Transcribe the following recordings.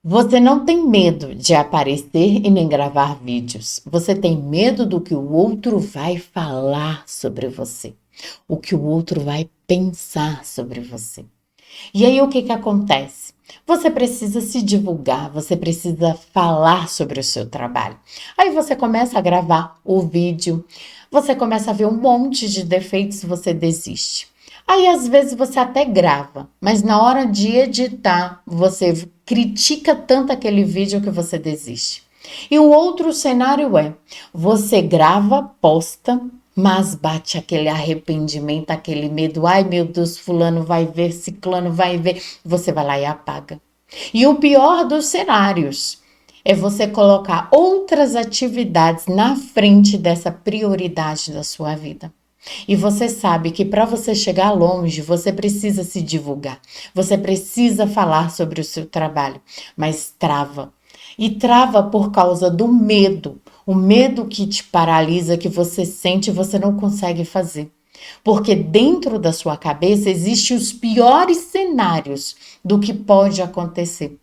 Você não tem medo de aparecer e nem gravar vídeos. Você tem medo do que o outro vai falar sobre você, o que o outro vai pensar sobre você. E aí o que que acontece? Você precisa se divulgar, você precisa falar sobre o seu trabalho. Aí você começa a gravar o vídeo, você começa a ver um monte de defeitos, você desiste. Aí às vezes você até grava, mas na hora de editar, você critica tanto aquele vídeo que você desiste. E o outro cenário é: você grava, posta, mas bate aquele arrependimento, aquele medo. Ai, meu Deus, fulano vai ver, ciclano vai ver. Você vai lá e apaga. E o pior dos cenários é você colocar outras atividades na frente dessa prioridade da sua vida. E você sabe que para você chegar longe, você precisa se divulgar. Você precisa falar sobre o seu trabalho, mas trava. E trava por causa do medo. O medo que te paralisa, que você sente e você não consegue fazer. Porque dentro da sua cabeça existem os piores cenários do que pode acontecer.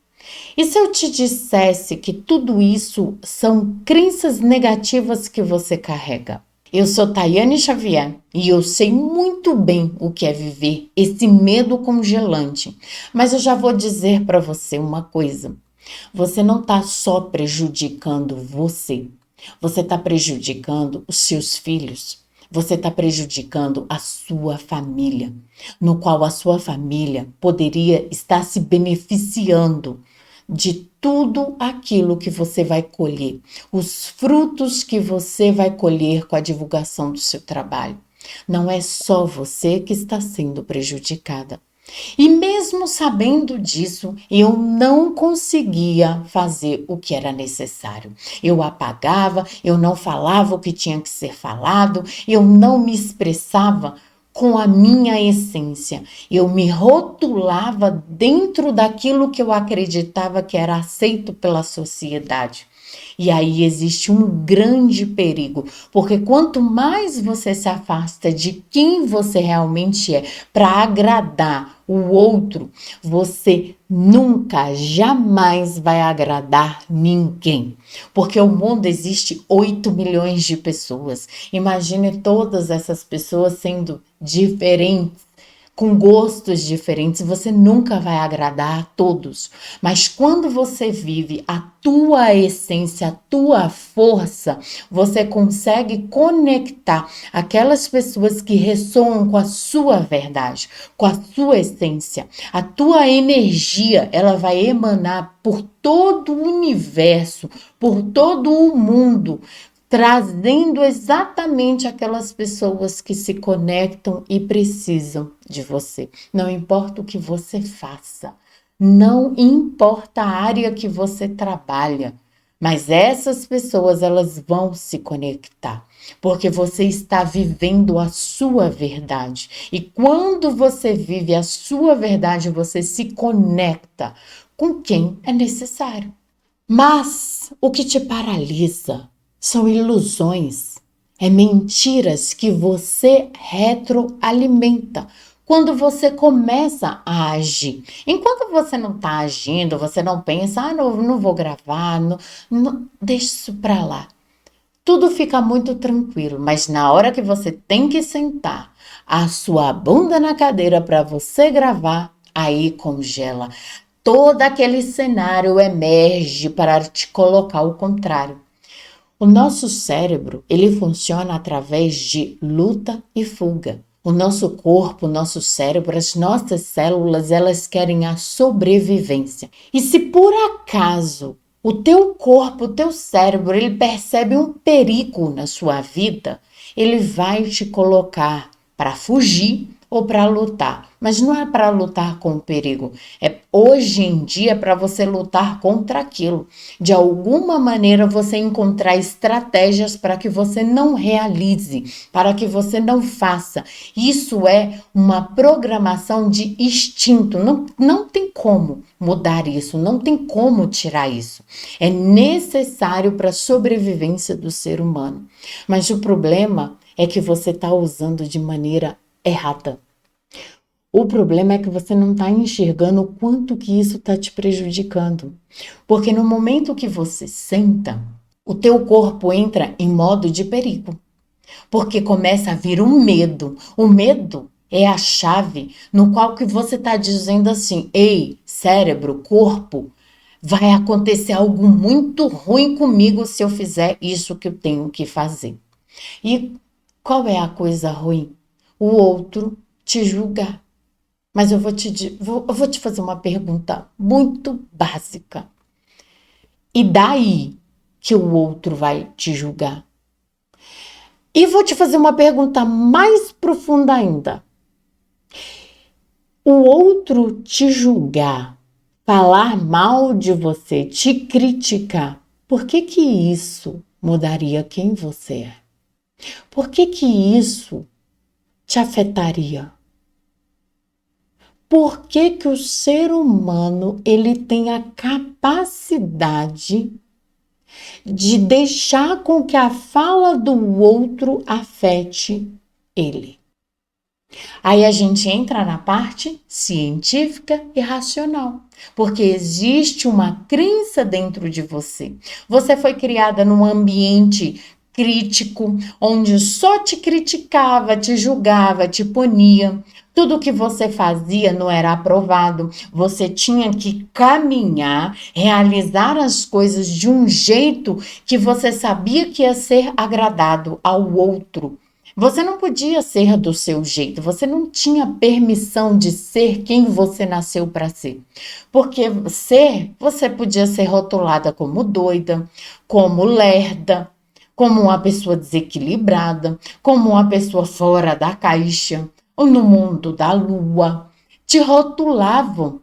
E se eu te dissesse que tudo isso são crenças negativas que você carrega? Eu sou Tayane Xavier e eu sei muito bem o que é viver esse medo congelante. Mas eu já vou dizer para você uma coisa. Você não está só prejudicando você está prejudicando os seus filhos. Você está prejudicando a sua família, no qual a sua família poderia estar se beneficiando de tudo aquilo que você vai colher, os frutos que você vai colher com a divulgação do seu trabalho. Não é só você que está sendo prejudicada. E mesmo sabendo disso, eu não conseguia fazer o que era necessário. Eu apagava, eu não falava o que tinha que ser falado, eu não me expressava com a minha essência. Eu me rotulava dentro daquilo que eu acreditava que era aceito pela sociedade. E aí existe um grande perigo, porque quanto mais você se afasta de quem você realmente é para agradar o outro, você nunca, jamais vai agradar ninguém. Porque o mundo existe 8 milhões de pessoas. Imagine todas essas pessoas sendo diferentes, com gostos diferentes, você nunca vai agradar a todos. Mas quando você vive a tua essência, a tua força, você consegue conectar aquelas pessoas que ressoam com a sua verdade, com a sua essência. A tua energia, ela vai emanar por todo o universo, por todo o mundo, trazendo exatamente aquelas pessoas que se conectam e precisam de você. Não importa o que você faça, não importa a área que você trabalha, mas essas pessoas elas vão se conectar, porque você está vivendo a sua verdade. E quando você vive a sua verdade, você se conecta com quem é necessário. Mas o que te paralisa são ilusões, é mentiras que você retroalimenta quando você começa a agir. Enquanto você não está agindo, você não pensa, não vou gravar, deixa isso para lá. Tudo fica muito tranquilo, mas na hora que você tem que sentar a sua bunda na cadeira para você gravar, aí congela. Todo aquele cenário emerge para te colocar o contrário. O nosso cérebro, ele funciona através de luta e fuga. O nosso corpo, o nosso cérebro, as nossas células, elas querem a sobrevivência. E se por acaso o teu corpo, o teu cérebro, ele percebe um perigo na sua vida, ele vai te colocar para fugir ou para lutar. Mas não é para lutar com o perigo, é hoje em dia para você lutar contra aquilo. De alguma maneira você encontrar estratégias para que você não realize, para que você não faça. Isso é uma programação de instinto. Não tem como mudar isso, não tem como tirar isso. É necessário para a sobrevivência do ser humano. Mas o problema é que você está usando de maneira errada. O problema é que você não está enxergando o quanto que isso está te prejudicando. Porque no momento que você senta, o teu corpo entra em modo de perigo. Porque começa a vir um medo. O medo é a chave no qual que você está dizendo assim: ei, cérebro, corpo, vai acontecer algo muito ruim comigo se eu fizer isso que eu tenho que fazer. E qual é a coisa ruim? O outro te julgar. Mas eu vou te fazer uma pergunta muito básica. E daí que o outro vai te julgar? E vou te fazer uma pergunta mais profunda ainda. O outro te julgar, falar mal de você, te criticar, por que que isso mudaria quem você é? Por que que isso te afetaria? Por que que o ser humano ele tem a capacidade de deixar com que a fala do outro afete ele? Aí a gente entra na parte científica e racional, porque existe uma crença dentro de você. Você foi criada num ambiente crítico, onde só te criticava, te julgava, te punia. Tudo que você fazia não era aprovado. Você tinha que caminhar, realizar as coisas de um jeito que você sabia que ia ser agradado ao outro. Você não podia ser do seu jeito, você não tinha permissão de ser quem você nasceu para ser. Porque você podia ser rotulada como doida, como lerda, como uma pessoa desequilibrada, como uma pessoa fora da caixa, ou no mundo da lua. Te rotulavam.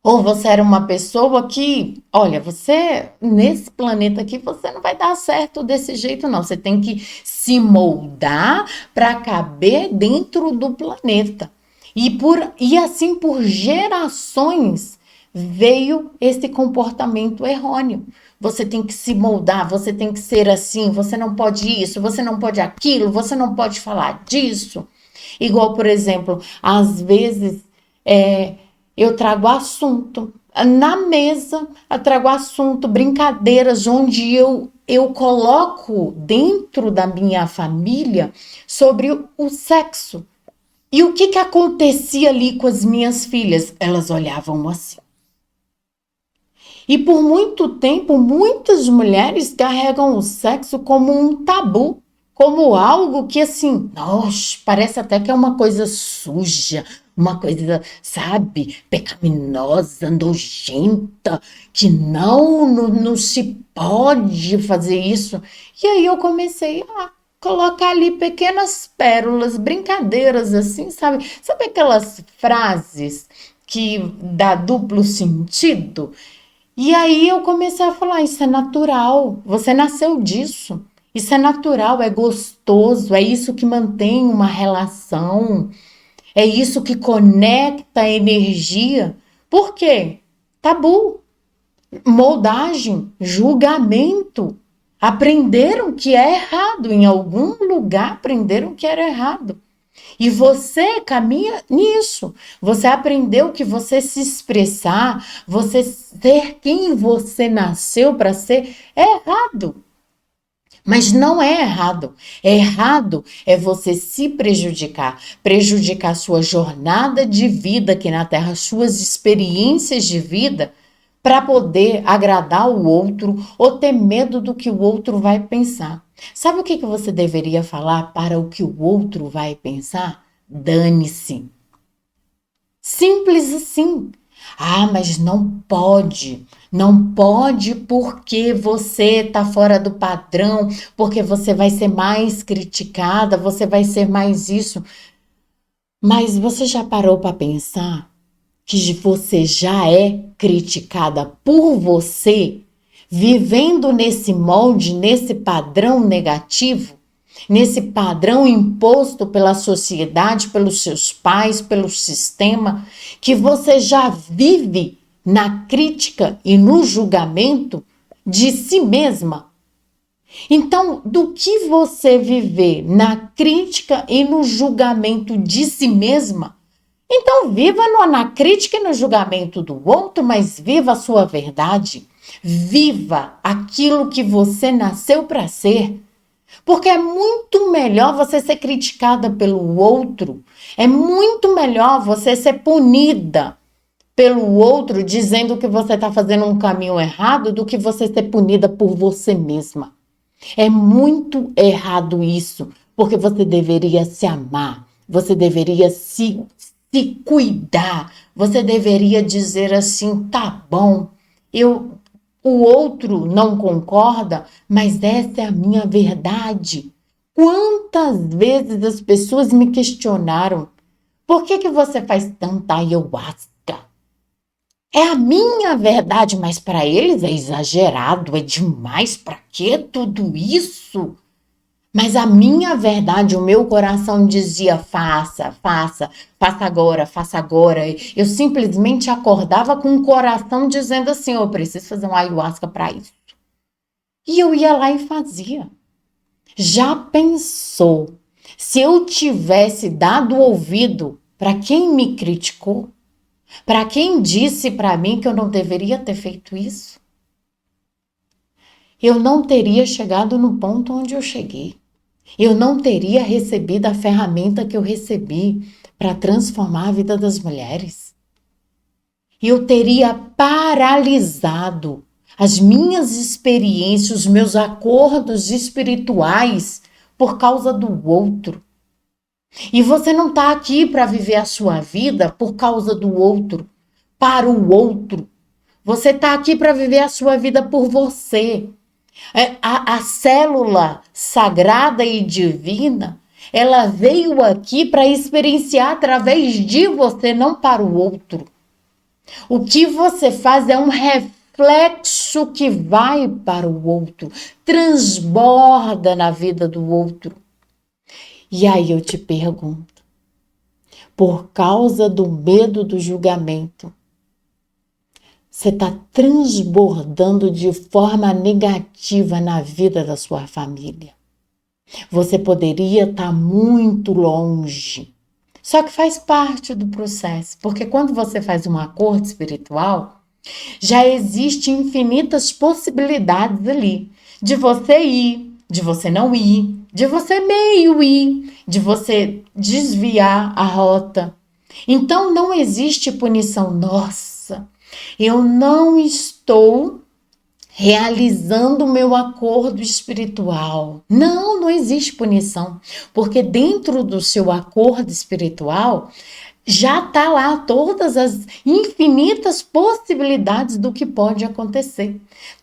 Ou você era uma pessoa que, olha, você, nesse planeta aqui, você não vai dar certo desse jeito, não. Você tem que se moldar para caber dentro do planeta. E assim, por gerações, veio esse comportamento errôneo. Você tem que se moldar, você tem que ser assim, você não pode isso, você não pode aquilo, você não pode falar disso. Igual, por exemplo, às vezes eu trago assunto na mesa, eu trago assunto, brincadeiras, onde eu coloco dentro da minha família sobre o sexo. E o que acontecia ali com as minhas filhas? Elas olhavam assim. E por muito tempo, muitas mulheres carregam o sexo como um tabu, como algo que assim, nossa, parece até que é uma coisa suja, uma coisa, sabe, pecaminosa, nojenta, que não se pode fazer isso. E aí eu comecei a colocar ali pequenas pérolas, brincadeiras assim, sabe? Sabe aquelas frases que dá duplo sentido? E aí eu comecei a falar, isso é natural, você nasceu disso. Isso é natural, é gostoso, é isso que mantém uma relação, é isso que conecta a energia. Por quê? Tabu, moldagem, julgamento. Aprenderam que é errado, em algum lugar aprenderam que era errado. E você caminha nisso. Você aprendeu que você se expressar, você ser quem você nasceu para ser, é errado. Mas não é errado. Errado é você se prejudicar, prejudicar sua jornada de vida aqui na Terra, suas experiências de vida, para poder agradar o outro ou ter medo do que o outro vai pensar. Sabe o que você deveria falar para o que o outro vai pensar? Dane-se. Simples assim. Ah, mas não pode. Não pode porque você está fora do padrão, porque você vai ser mais criticada, você vai ser mais isso. Mas você já parou para pensar que você já é criticada por você, vivendo nesse molde, nesse padrão negativo, nesse padrão imposto pela sociedade, pelos seus pais, pelo sistema, que você já vive na crítica e no julgamento de si mesma? Então, do que você viver na crítica e no julgamento de si mesma, Então, viva na crítica e no julgamento do outro, mas viva a sua verdade. Viva aquilo que você nasceu para ser. Porque é muito melhor você ser criticada pelo outro, é muito melhor você ser punida pelo outro dizendo que você está fazendo um caminho errado do que você ser punida por você mesma. É muito errado isso, porque você deveria se amar, você deveria se cuidar, você deveria dizer assim, tá bom, o outro não concorda, mas essa é a minha verdade. Quantas vezes as pessoas me questionaram, por que você faz tanta ayahuasca? É a minha verdade, mas para eles é exagerado, é demais. Para que tudo isso? Mas a minha verdade, o meu coração dizia: faça, faça, faça agora, faça agora. Eu simplesmente acordava com o coração dizendo assim: eu preciso fazer um ayahuasca para isso. E eu ia lá e fazia. Já pensou se eu tivesse dado ouvido para quem me criticou? Para quem disse para mim que eu não deveria ter feito isso? Eu não teria chegado no ponto onde eu cheguei. Eu não teria recebido a ferramenta que eu recebi para transformar a vida das mulheres. Eu teria paralisado as minhas experiências, os meus acordos espirituais por causa do outro. E você não está aqui para viver a sua vida por causa do outro, para o outro. Você está aqui para viver a sua vida por você. A célula sagrada e divina, ela veio aqui para experienciar através de você, não para o outro. O que você faz é um reflexo que vai para o outro, transborda na vida do outro. E aí eu te pergunto, por causa do medo do julgamento, você está transbordando de forma negativa na vida da sua família. Você poderia estar muito longe. Só que faz parte do processo, porque quando você faz um acordo espiritual, já existem infinitas possibilidades ali de você ir, de você não ir, de você meio ir, de você desviar a rota. Então não existe punição. Nossa, eu não estou realizando o meu acordo espiritual. Não, não existe punição, porque dentro do seu acordo espiritual já está lá todas as infinitas possibilidades do que pode acontecer.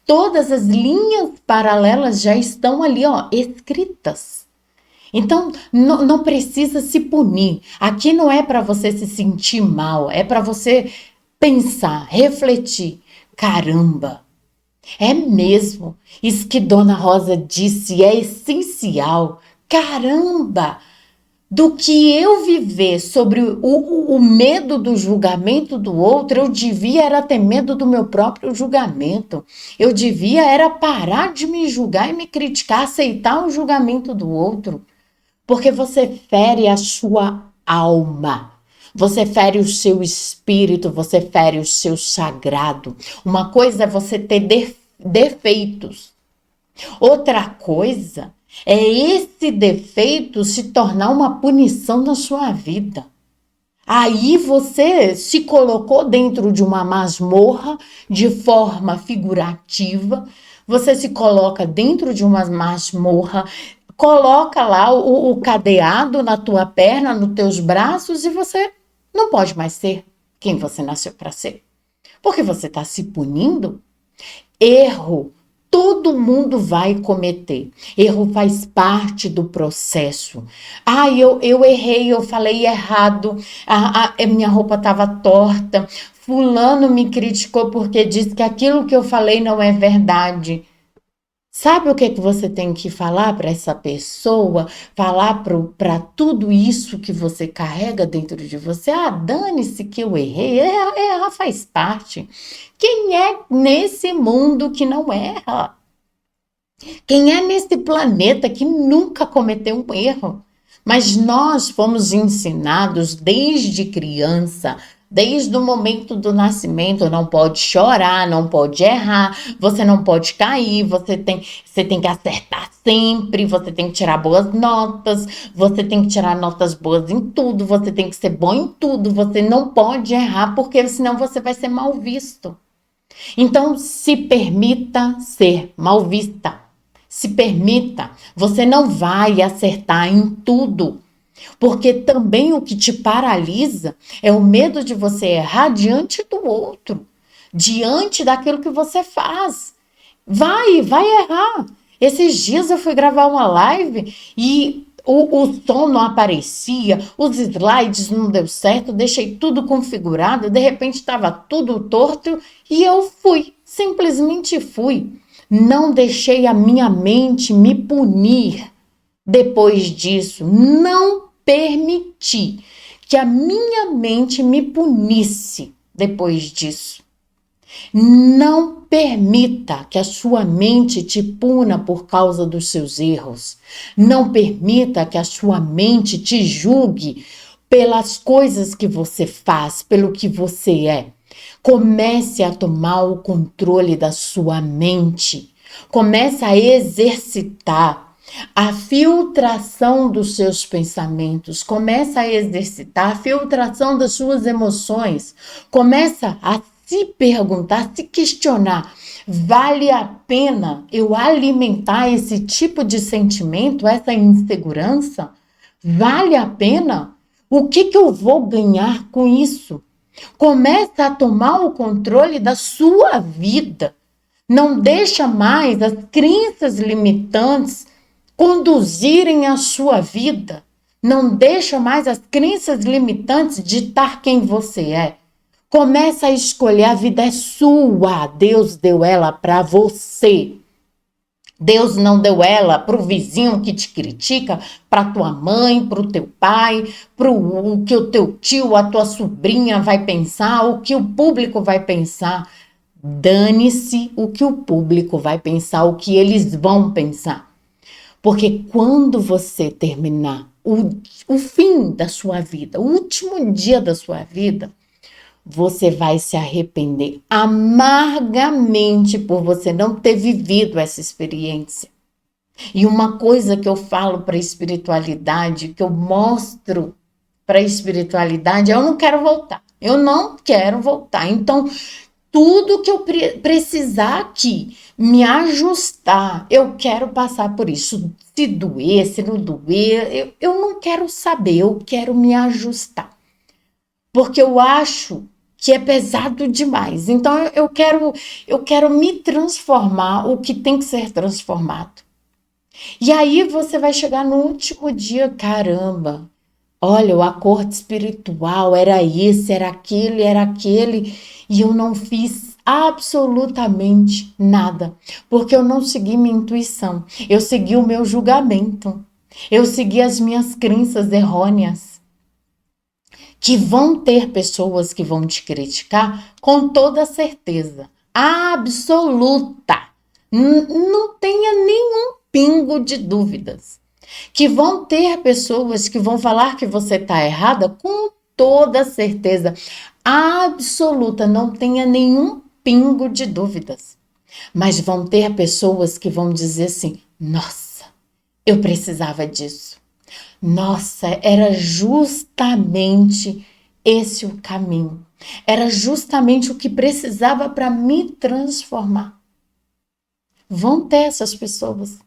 Todas as linhas paralelas já estão ali, ó, escritas. Então, não precisa se punir. Aqui não é para você se sentir mal, é para você pensar, refletir. Caramba, é mesmo. Isso que Dona Rosa disse é essencial. Caramba! Do que eu viver sobre o medo do julgamento do outro, eu devia era ter medo do meu próprio julgamento. Eu devia era parar de me julgar e me criticar, aceitar o julgamento do outro. Porque você fere a sua alma. Você fere o seu espírito, você fere o seu sagrado. Uma coisa é você ter defeitos. Outra coisa é esse defeito se tornar uma punição na sua vida. Aí você se colocou dentro de uma masmorra de forma figurativa, você se coloca dentro de uma masmorra, coloca lá o cadeado na tua perna, nos teus braços e você não pode mais ser quem você nasceu para ser. Porque você está se punindo. Erro todo mundo vai cometer. Erro faz parte do processo. Eu errei, eu falei errado, minha roupa estava torta, fulano me criticou porque disse que aquilo que eu falei não é verdade. Sabe o que você tem que falar para essa pessoa? Falar para tudo isso que você carrega dentro de você? Dane-se que eu errei. Errar faz parte. Quem é nesse mundo que não erra? Quem é nesse planeta que nunca cometeu um erro? Mas nós fomos ensinados desde criança, desde o momento do nascimento, não pode chorar, não pode errar, você não pode cair, você tem que acertar sempre, você tem que tirar boas notas, você tem que tirar notas boas em tudo, você tem que ser bom em tudo, você não pode errar, porque senão você vai ser mal visto. Então, se permita ser mal vista. Se permita. Você não vai acertar em tudo. Porque também o que te paralisa é o medo de você errar diante do outro, diante daquilo que você faz. Vai errar. Esses dias eu fui gravar uma live e o som não aparecia, os slides não deu certo, deixei tudo configurado, de repente estava tudo torto e eu fui, simplesmente fui. Não deixei a minha mente me punir depois disso, não permiti que a minha mente me punisse depois disso. Não permita que a sua mente te puna por causa dos seus erros. Não permita que a sua mente te julgue pelas coisas que você faz, pelo que você é. Comece a tomar o controle da sua mente. Comece a exercitar a filtração dos seus pensamentos. Começa a exercitar a filtração das suas emoções. Começa a se perguntar, se questionar, vale a pena eu alimentar esse tipo de sentimento, essa insegurança? Vale a pena? O que eu vou ganhar com isso? Começa a tomar o controle da sua vida. Não deixa mais as crenças limitantes conduzirem a sua vida. Não deixa mais as crenças limitantes ditar quem você é. Começa a escolher, a vida é sua. Deus deu ela para você. Deus não deu ela para o vizinho que te critica, para tua mãe, para o teu pai, para o que o teu tio, a tua sobrinha vai pensar, o que o público vai pensar. Dane-se o que o público vai pensar, o que eles vão pensar. Porque quando você terminar o fim da sua vida, o último dia da sua vida, você vai se arrepender amargamente por você não ter vivido essa experiência. E uma coisa que eu falo para a espiritualidade, que eu mostro para a espiritualidade, eu não quero voltar. Eu não quero voltar. Então, tudo que eu precisar aqui, me ajustar, eu quero passar por isso. Se doer, se não doer, eu não quero saber, eu quero me ajustar. Porque eu acho que é pesado demais. Então eu quero me transformar o que tem que ser transformado. E aí você vai chegar no último dia, caramba. Olha, o acordo espiritual era esse, era aquele, e eu não fiz absolutamente nada, porque eu não segui minha intuição, eu segui o meu julgamento, eu segui as minhas crenças errôneas. Que vão ter pessoas que vão te criticar com toda certeza, absoluta. Não tenha nenhum pingo de dúvidas. Que vão ter pessoas que vão falar que você está errada com toda certeza, absoluta, não tenha nenhum pingo de dúvidas. Mas vão ter pessoas que vão dizer assim: nossa, eu precisava disso. Nossa, era justamente esse o caminho. Era justamente o que precisava para me transformar. Vão ter essas pessoas.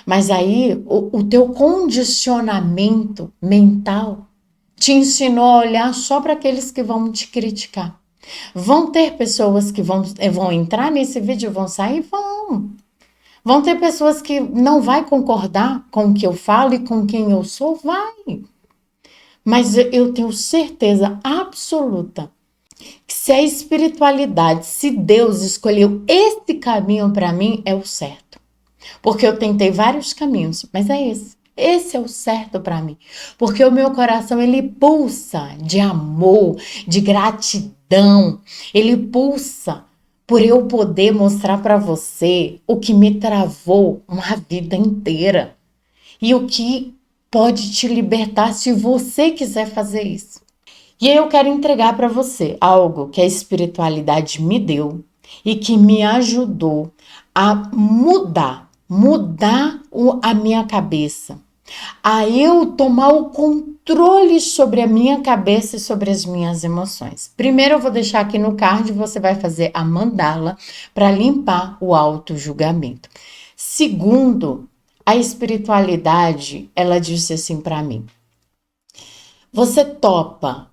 Mas aí o teu condicionamento mental te ensinou a olhar só para aqueles que vão te criticar. Vão ter pessoas que vão entrar nesse vídeo e vão sair? Vão. Vão ter pessoas que não vai concordar com o que eu falo e com quem eu sou? Vai. Mas eu tenho certeza absoluta que se a espiritualidade, se Deus escolheu esse caminho para mim, é o certo. Porque eu tentei vários caminhos, mas é esse. Esse é o certo para mim. Porque o meu coração, ele pulsa de amor, de gratidão. Ele pulsa por eu poder mostrar para você o que me travou uma vida inteira. E o que pode te libertar se você quiser fazer isso. E aí eu quero entregar para você algo que a espiritualidade me deu e que me ajudou a mudar a minha cabeça, a eu tomar o controle sobre a minha cabeça e sobre as minhas emoções. Primeiro eu vou deixar aqui no card, você vai fazer a mandala para limpar o auto-julgamento. Segundo, a espiritualidade, ela disse assim para mim: você topa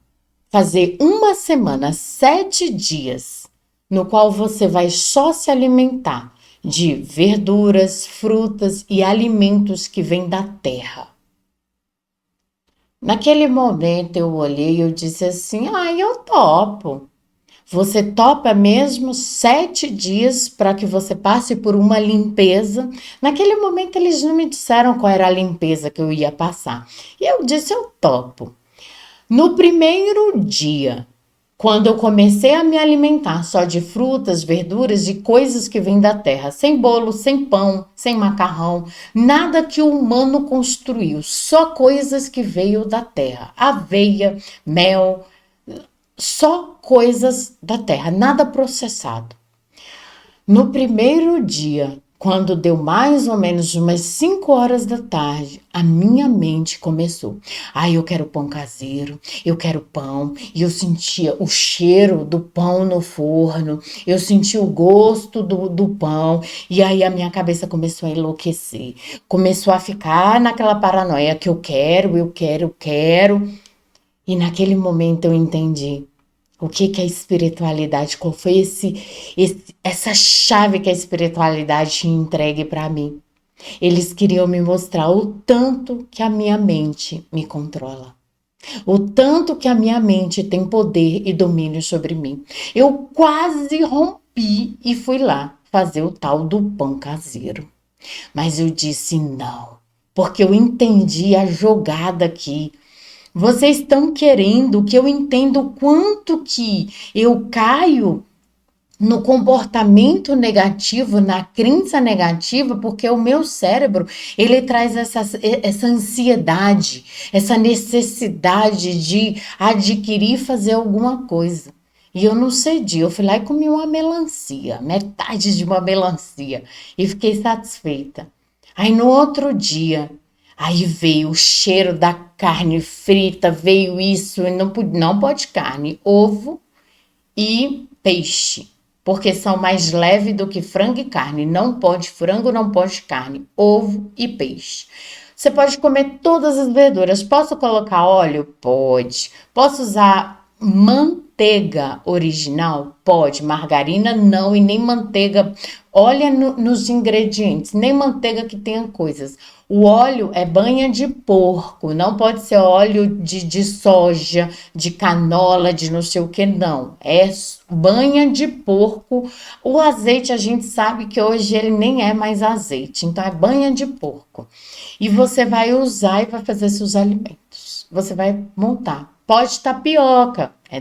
fazer uma semana, 7 dias, no qual você vai só se alimentar de verduras, frutas e alimentos que vêm da terra. Naquele momento eu olhei e eu disse assim, eu topo. Você topa mesmo 7 dias para que você passe por uma limpeza? Naquele momento eles não me disseram qual era a limpeza que eu ia passar. E eu disse, eu topo. No primeiro dia, quando eu comecei a me alimentar só de frutas, verduras e coisas que vêm da terra, sem bolo, sem pão, sem macarrão, nada que o humano construiu, só coisas que veio da terra, aveia, mel, só coisas da terra, nada processado. No primeiro dia, quando deu mais ou menos umas 5 horas da tarde, a minha mente começou. Eu quero pão caseiro, eu quero pão. E eu sentia o cheiro do pão no forno, eu sentia o gosto do pão. E aí a minha cabeça começou a enlouquecer. Começou a ficar naquela paranoia que eu quero, eu quero, eu quero. E naquele momento eu entendi. O que é a espiritualidade? Qual foi essa chave que a espiritualidade tinha entregue para mim? Eles queriam me mostrar o tanto que a minha mente me controla. O tanto que a minha mente tem poder e domínio sobre mim. Eu quase rompi e fui lá fazer o tal do pão caseiro. Mas eu disse não, porque eu entendi a jogada aqui. Vocês estão querendo que eu entenda o quanto que eu caio no comportamento negativo, na crença negativa, porque o meu cérebro, ele traz essa ansiedade, essa necessidade de adquirir e fazer alguma coisa. E eu não cedi, eu fui lá e comi uma melancia, metade de uma melancia, e fiquei satisfeita. Aí no outro dia, aí veio o cheiro da carne frita, veio isso, e não pode carne, ovo e peixe, porque são mais leves do que frango e carne. Não pode frango, não pode carne, ovo e peixe. Você pode comer todas as verduras. Posso colocar óleo? Pode. Posso usar manteiga original? Pode. Margarina não, e nem manteiga. Olha nos ingredientes, nem manteiga que tenha coisas. O óleo é banha de porco, não pode ser óleo de soja, de canola, de não sei o que, não. É banha de porco. O azeite a gente sabe que hoje ele nem é mais azeite, então é banha de porco. E você vai usar e vai fazer seus alimentos. Você vai montar. Pode tapioca, é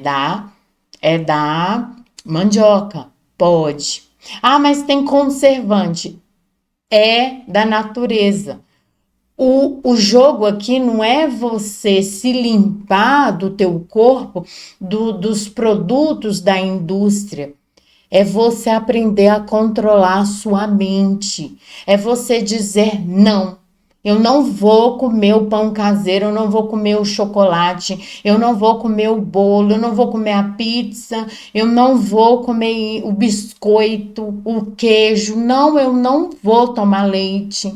da mandioca, pode. Mas tem conservante, é da natureza. O jogo aqui não é você se limpar do teu corpo, dos produtos da indústria. É você aprender a controlar a sua mente. É você dizer não. Eu não vou comer o pão caseiro, eu não vou comer o chocolate, eu não vou comer o bolo, eu não vou comer a pizza, eu não vou comer o biscoito, o queijo. Não, eu não vou tomar leite.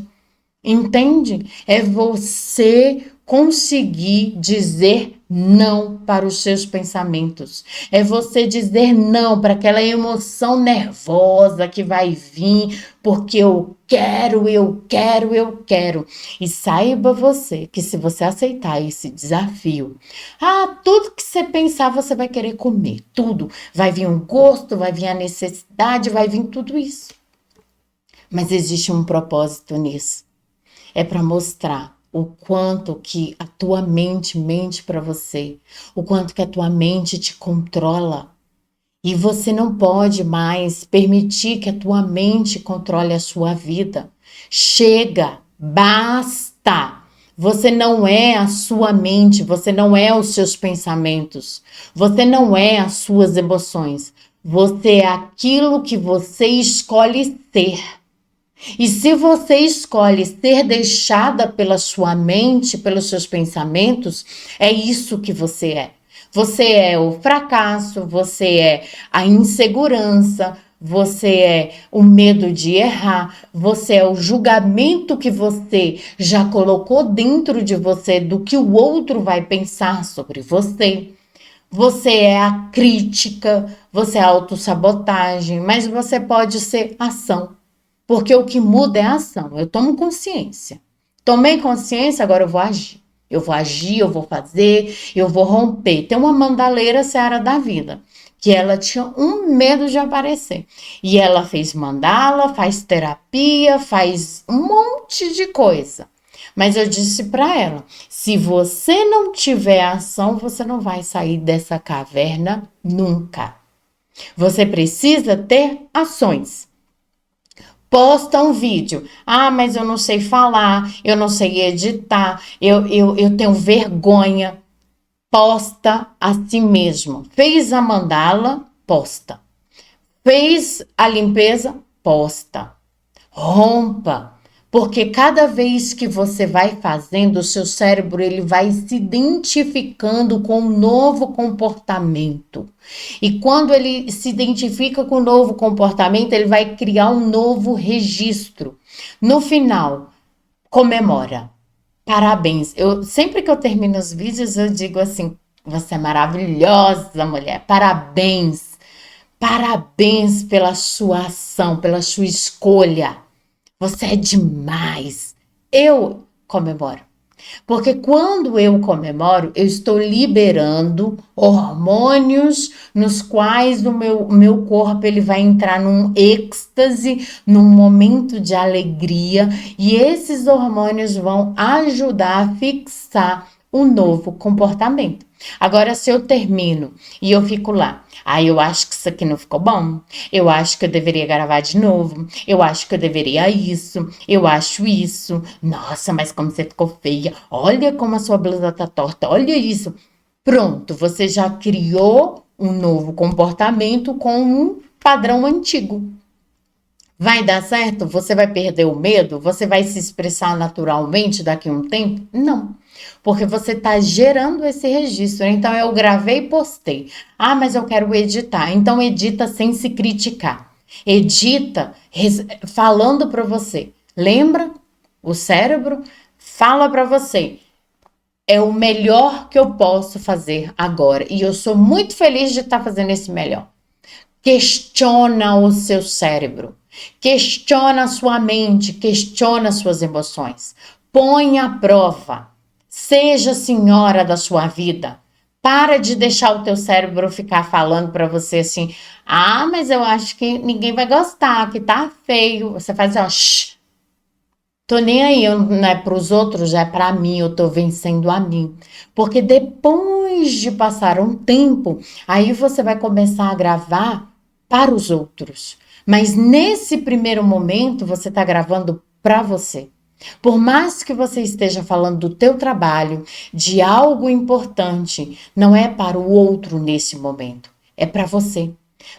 Entende? É você conseguir dizer não para os seus pensamentos. É você dizer não para aquela emoção nervosa que vai vir, porque eu quero, eu quero, eu quero. E saiba você que se você aceitar esse desafio, tudo que você pensar você vai querer comer, tudo. Vai vir um gosto, vai vir a necessidade, vai vir tudo isso. Mas existe um propósito nisso. É para mostrar o quanto que a tua mente mente para você, o quanto que a tua mente te controla. E você não pode mais permitir que a tua mente controle a sua vida. Chega, basta! Você não é a sua mente, você não é os seus pensamentos, você não é as suas emoções. Você é aquilo que você escolhe ser. E se você escolhe ser deixada pela sua mente, pelos seus pensamentos, é isso que você é. Você é o fracasso, você é a insegurança, você é o medo de errar, você é o julgamento que você já colocou dentro de você do que o outro vai pensar sobre você. Você é a crítica, você é a autossabotagem, mas você pode ser ação. Porque o que muda é a ação. Eu tomo consciência. Tomei consciência, agora eu vou agir. Eu vou agir, eu vou fazer, eu vou romper. Tem uma mandaleira Seara da Vida, que ela tinha um medo de aparecer. E ela fez mandala, faz terapia, faz um monte de coisa. Mas eu disse para ela, se você não tiver ação, você não vai sair dessa caverna nunca. Você precisa ter ações. Posta um vídeo. Ah, mas eu não sei falar, eu não sei editar, eu tenho vergonha. Posta a si mesmo. Fez a mandala? Posta. Fez a limpeza? Posta. Rompa. Porque cada vez que você vai fazendo, o seu cérebro ele vai se identificando com um novo comportamento. E quando ele se identifica com o novo comportamento, ele vai criar um novo registro. No final, comemora. Parabéns. Sempre que eu termino os vídeos, eu digo assim: você é maravilhosa, mulher. Parabéns. Parabéns pela sua ação, pela sua escolha. Você é demais. Eu comemoro. Porque quando eu comemoro, eu estou liberando hormônios nos quais o meu corpo ele vai entrar num êxtase, num momento de alegria, e esses hormônios vão ajudar a fixar o novo comportamento. Agora, se eu termino e eu fico lá, eu acho que isso aqui não ficou bom, eu acho que eu deveria gravar de novo, eu acho que eu deveria isso, eu acho isso, nossa, mas como você ficou feia, olha como a sua blusa tá torta, olha isso. Pronto, você já criou um novo comportamento com um padrão antigo. Vai dar certo? Você vai perder o medo? Você vai se expressar naturalmente daqui a um tempo? Não. Porque você está gerando esse registro. Então, eu gravei e postei. Ah, mas eu quero editar. Então, edita sem se criticar. Edita falando para você. Lembra? O cérebro fala para você. É o melhor que eu posso fazer agora. E eu sou muito feliz de estar fazendo esse melhor. Questiona o seu cérebro. Questiona a sua mente, questiona as suas emoções. Põe à prova. Seja senhora da sua vida. Para de deixar o teu cérebro ficar falando para você assim: ah, mas eu acho que ninguém vai gostar, que tá feio. Você faz assim, ó, shh. Tô nem aí, não é para os outros, é para mim, eu tô vencendo a mim. Porque depois de passar um tempo, aí você vai começar a gravar para os outros. Mas nesse primeiro momento, você está gravando para você. Por mais que você esteja falando do teu trabalho, de algo importante, não é para o outro nesse momento, é para você.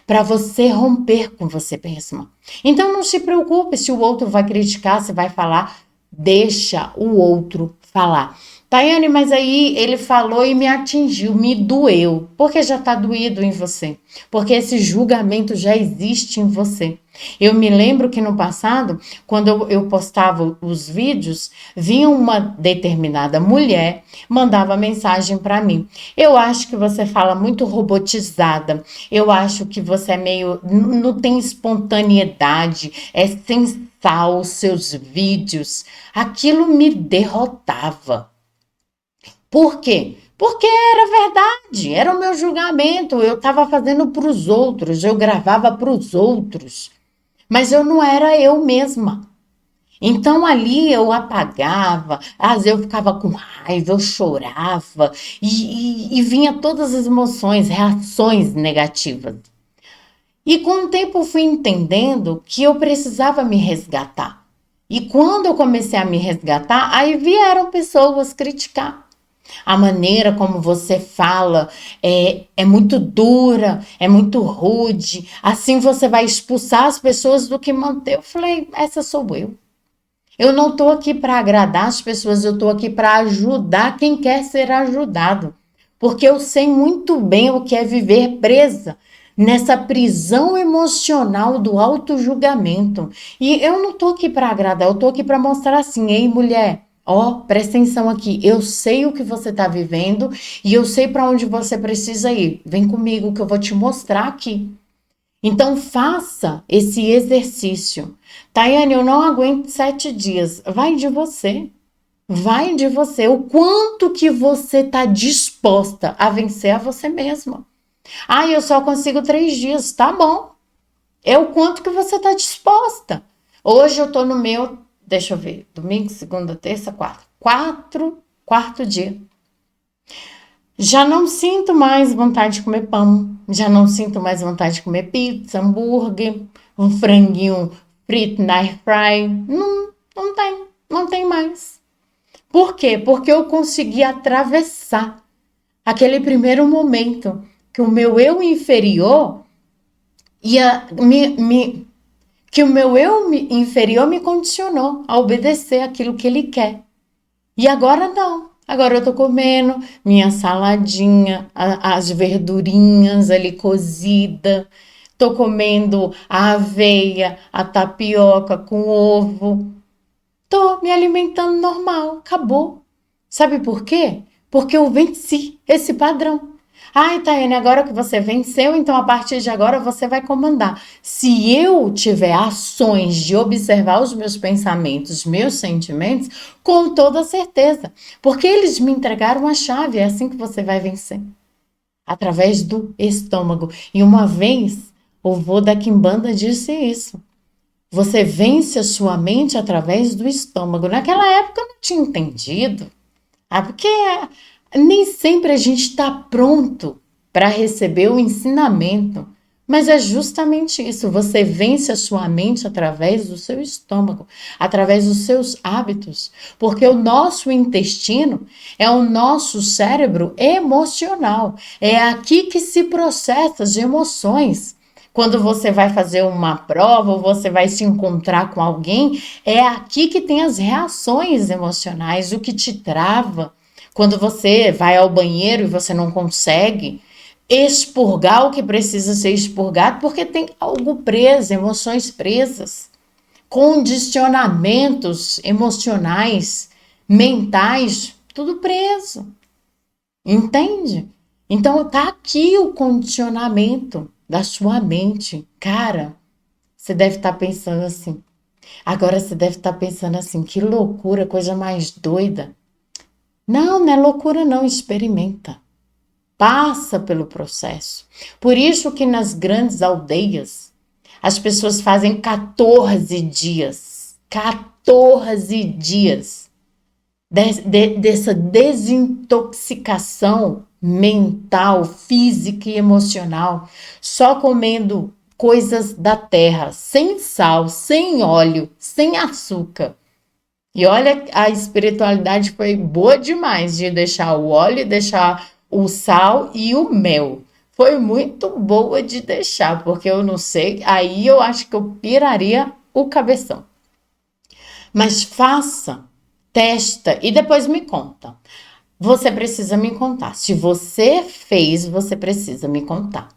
Para você romper com você mesma. Então não se preocupe se o outro vai criticar, se vai falar, deixa o outro falar. Tayane, mas aí ele falou e me atingiu, me doeu. Porque já está doído em você. Porque esse julgamento já existe em você. Eu me lembro que no passado, quando eu postava os vídeos, vinha uma determinada mulher, mandava mensagem para mim. Eu acho que você fala muito robotizada. Eu acho que você é meio... não tem espontaneidade, é sem sal os seus vídeos. Aquilo me derrotava. Por quê? Porque era verdade, era o meu julgamento, eu estava fazendo para os outros, eu gravava para os outros, mas eu não era eu mesma. Então ali eu apagava, às vezes eu ficava com raiva, eu chorava e vinha todas as emoções, reações negativas. E com o tempo eu fui entendendo que eu precisava me resgatar. E quando eu comecei a me resgatar, aí vieram pessoas criticar. A maneira como você fala é muito dura, é muito rude. Assim você vai expulsar as pessoas do que manter. Eu falei, essa sou eu. Eu não estou aqui para agradar as pessoas, eu estou aqui para ajudar quem quer ser ajudado. Porque eu sei muito bem o que é viver presa nessa prisão emocional do autojulgamento. E eu não estou aqui para agradar, eu estou aqui para mostrar assim, ei, mulher, ó, presta atenção aqui, eu sei o que você está vivendo e eu sei para onde você precisa ir. Vem comigo que eu vou te mostrar aqui. Então, faça esse exercício. Tayane, eu não aguento 7 dias. Vai de você. Vai de você. O quanto que você está disposta a vencer a você mesma. Ah, eu só consigo 3 dias. Tá bom. É o quanto que você está disposta. Hoje eu tô no meu, deixa eu ver, domingo, segunda, terça, quarto dia. Já não sinto mais vontade de comer pão, já não sinto mais vontade de comer pizza, hambúrguer, um franguinho frito na air fry. Não tem mais. Por quê? Porque eu consegui atravessar aquele primeiro momento que o meu eu inferior ia que o meu eu inferior me condicionou a obedecer aquilo que ele quer. E agora não. Agora eu tô comendo minha saladinha, as verdurinhas ali cozida. Tô comendo a aveia, a tapioca com ovo. Tô me alimentando normal, acabou. Sabe por quê? Porque eu venci esse padrão. Ai, Taiane, agora que você venceu, então a partir de agora você vai comandar. Se eu tiver ações de observar os meus pensamentos, meus sentimentos, com toda certeza. Porque eles me entregaram a chave, é assim que você vai vencer. Através do estômago. E uma vez, o vô da Quimbanda disse isso. Você vence a sua mente através do estômago. Naquela época eu não tinha entendido. Porque nem sempre a gente está pronto para receber o ensinamento. Mas é justamente isso. Você vence a sua mente através do seu estômago, através dos seus hábitos. Porque o nosso intestino é o nosso cérebro emocional. É aqui que se processa as emoções. Quando você vai fazer uma prova ou você vai se encontrar com alguém, é aqui que tem as reações emocionais, o que te trava. Quando você vai ao banheiro e você não consegue expurgar o que precisa ser expurgado, porque tem algo preso, emoções presas, condicionamentos emocionais, mentais, tudo preso. Entende? Então tá aqui o condicionamento da sua mente. Cara, você deve estar pensando assim. Agora você deve estar pensando assim, que loucura, coisa mais doida. Não, não é loucura não, experimenta. Passa pelo processo. Por isso que nas grandes aldeias as pessoas fazem 14 dias. 14 dias dessa desintoxicação mental, física e emocional, só comendo coisas da terra, sem sal, sem óleo, sem açúcar. E olha, a espiritualidade foi boa demais de deixar o óleo, deixar o sal e o mel. Foi muito boa de deixar, porque eu não sei, aí eu acho que eu piraria o cabeção. Mas faça, testa e depois me conta. Você precisa me contar. Se você fez, você precisa me contar.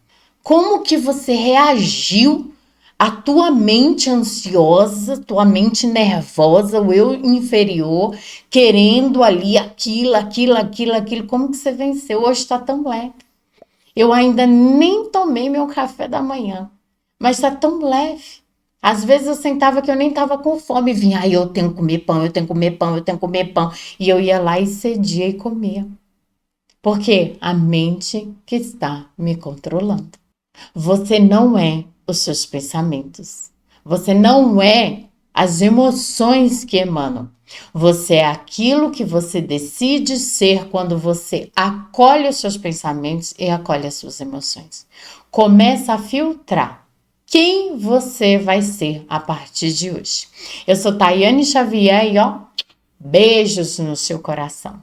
Como que você reagiu à tua mente ansiosa, tua mente nervosa, o eu inferior, querendo ali aquilo. Como que você venceu? Hoje está tão leve. Eu ainda nem tomei meu café da manhã, mas está tão leve. Às vezes eu sentava que eu nem estava com fome e vinha, eu tenho que comer pão, eu tenho que comer pão, eu tenho que comer pão. E eu ia lá e cedia e comia. Porque a mente que está me controlando. Você não é os seus pensamentos. Você não é as emoções que emanam. Você é aquilo que você decide ser quando você acolhe os seus pensamentos e acolhe as suas emoções. Começa a filtrar quem você vai ser a partir de hoje. Eu sou Tayane Xavier e beijos no seu coração.